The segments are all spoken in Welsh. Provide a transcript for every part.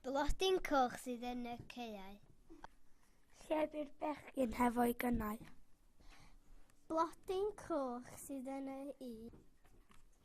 Blodyn coch sydd yn y caeau. Lle bydd bechgyn hefo'i gynnau? Blodyn coch sydd yn y hyd.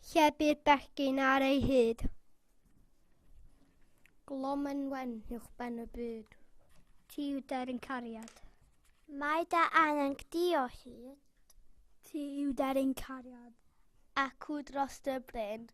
Lle bydd bechgyn ar ei hyd. Glom yn wen uwch ben y byd. Ti yw deryn cariad. Mae da angen di o hyd. Ti yw deryn cariad. Acw dros dy bryn.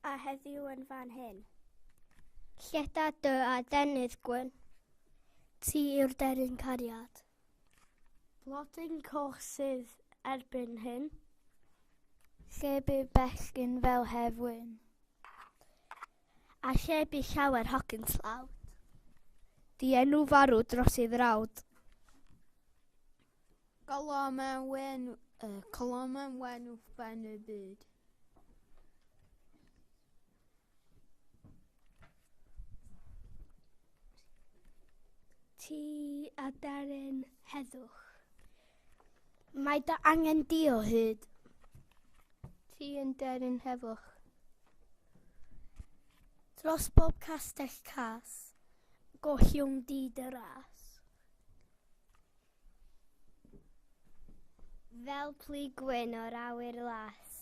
A heddiw yn fan hyn. Lleda dy a denydd gwyn. Ti yw'r deryn cariad. Blodyn coch sydd erbyn hyn. Lle bydd bechgyn fel hefwyn. A lle bydd llawer hogyn tlawd. Di enw farw dros ei ddrawd. Colom yn wen wrth ben y byd. Ti a deryn heddwch. Mae da angen di o hyd. Ti yn deryn heddwch. Dros bob castell cas, golliwng di dy ras. Fel plu gwyn o'r awyr las.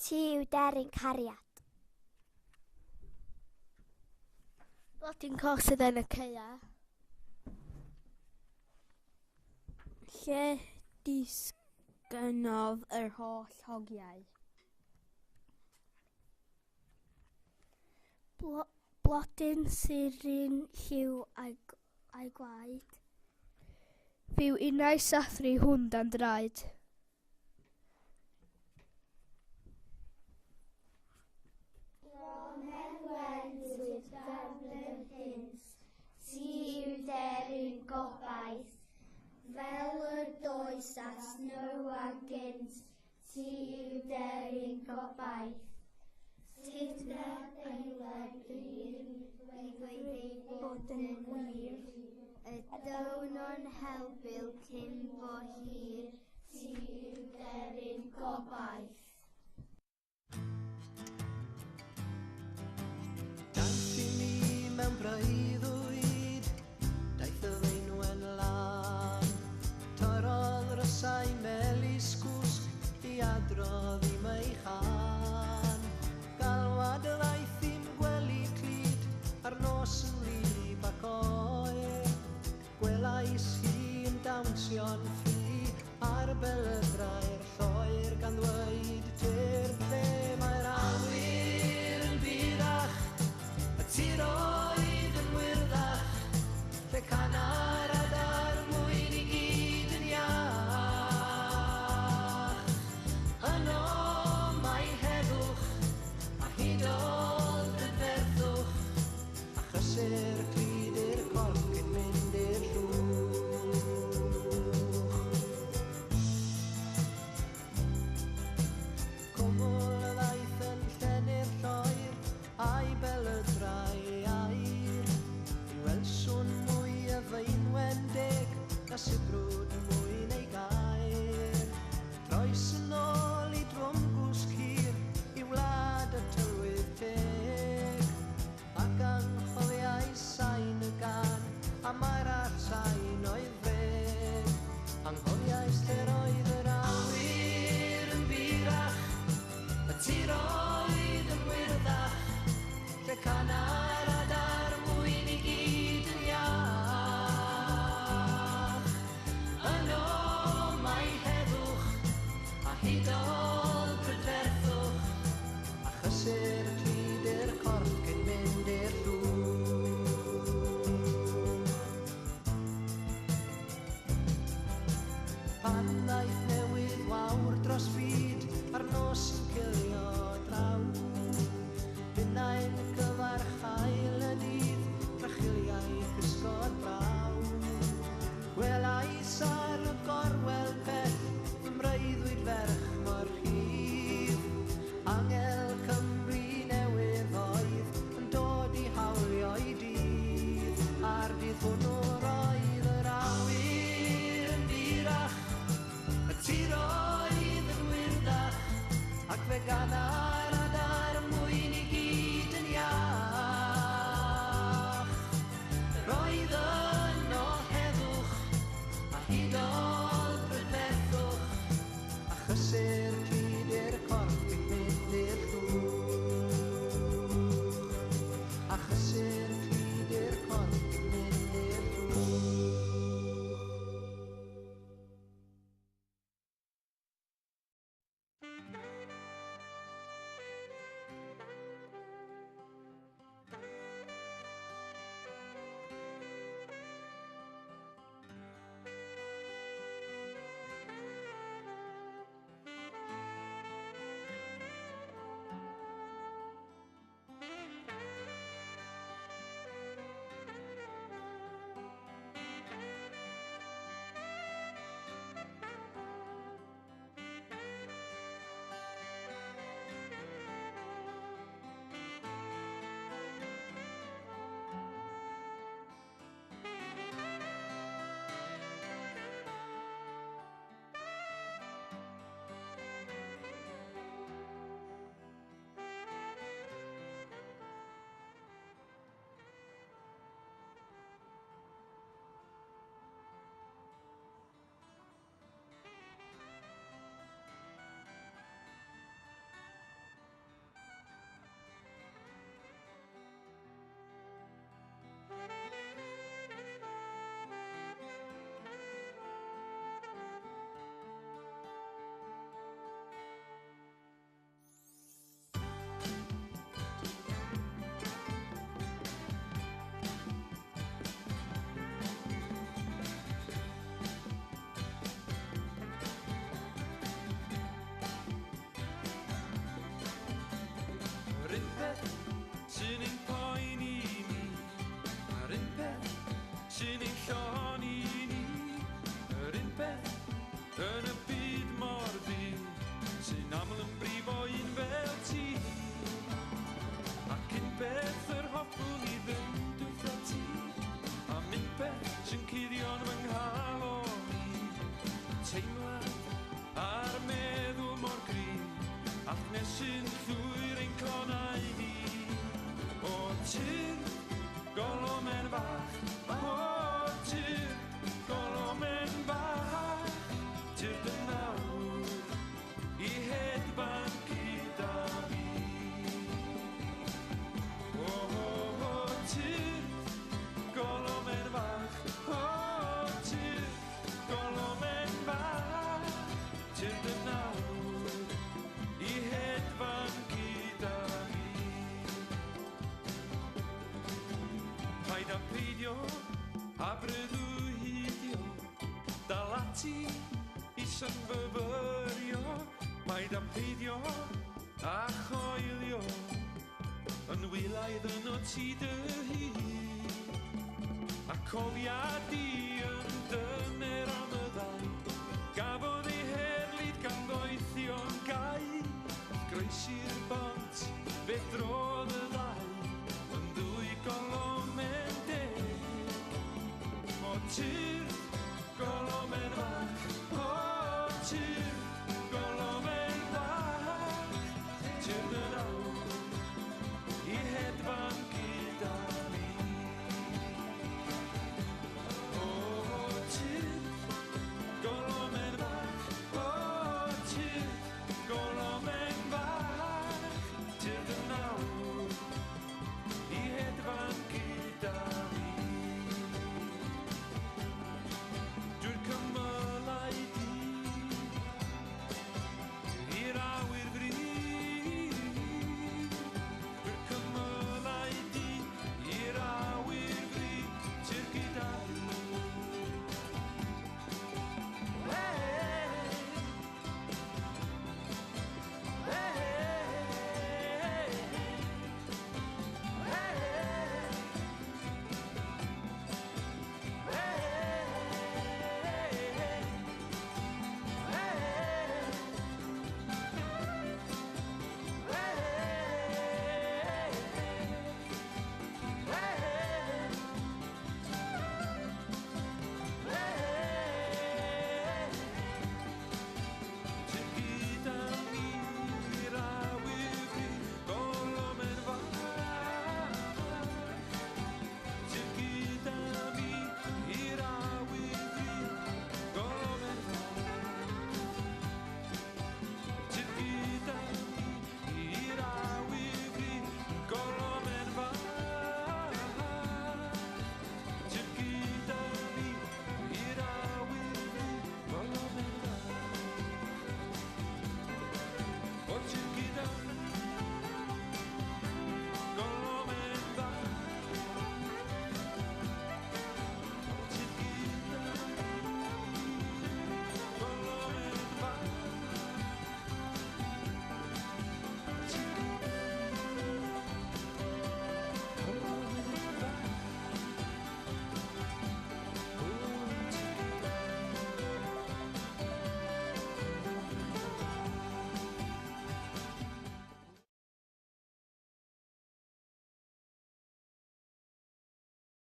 Ti yw deryn cariad. Blodyn coch sydd yn y caeau. Lle disgynodd yr holl hogiau. Blodyn sy'n lliw a'i gwaed. Fyw unau sathru hwn dan draed. Ti yw deryn gobaith, fel y does at nhw a gynt. Ti yw deryn gobaith. Tydna eilen i'r bod yn wir. Y dawnon helbyl cyn bo hir. Ti yw deryn gobaith. Daeth i ni mewn breuddwyd, daeth y feinwen lan. Torodd rysau melis gwsg i adrodd i mei chan. Galwad y ddaeth i'n gwely clud ar nos yn lib ac oer. Gwelais hi'n dawnsio'n ffri ar belydrau'r lloer gan ddweud tyr ble mae'r awyr yn byrach. Y tir oedd yn wyrdach, lle canar adar mwyn i gyd yn iach. Yno mae heddwch, a hydol dy ferddwch, a chysur clud i'r corff yn mynd i'r llwch. Cwmwl y ddaeth yn llenni'r lloer, a'i belydrau air. I welswn mwy y feinwendeg, na sibrwd mwy neu gair. Troes yn ôl i drwm gwsg hir, i wlad y tywydd teg. Ac anghofiau sain y gan, a mae'r arsain o'i freg. Anghofiau lle roedd yr awyr yn byrach, y tir oedd yn wyrdach, lle canar adar mwyn i gyd yn iach. Yno mae heddwch, a hydol brydferthwch, a chysur clud i'r corff cyn mynd i'r llwch. Pan ddaeth newydd wawr dros fyd, ar nos yn cilio draw. Bunnau'n cyfarchael y dydd, drachiliau cysgod braw. Gwelais ar y gorwel pell, fy mreiddwyd ferch mor rhydd. Angel Cymru newydd oedd, yn dod i hawlio'i dydd. Ar dydd hwnnw roedd yr awyr yn byrach, y tir oedd yn wyrdach, ac fe gana beth yn y byd mor ddu sy'n aml yn brifo un fel ti. Ac unbeth yr hoffwn i ddim dwtha ti, am unbeth sy'n cuddio'n fy nghael o mi. Teimlad a'r meddwl mor gryf, athnes sy'n llwyr ein clonau ni. O tyr, golomen fach, o tyr, golomen fach, tyr dy nawr i hedfan gyda fi. O tyr, golomen fach, o tyr, golomen fach, tyr dy nawr i hedfan gyda fi. Paid â peidio a breuddwydio, dal ati i synfyfyrio. Paid â peidio a choelio yn wilaidd yn o ti dy hun. A cofia di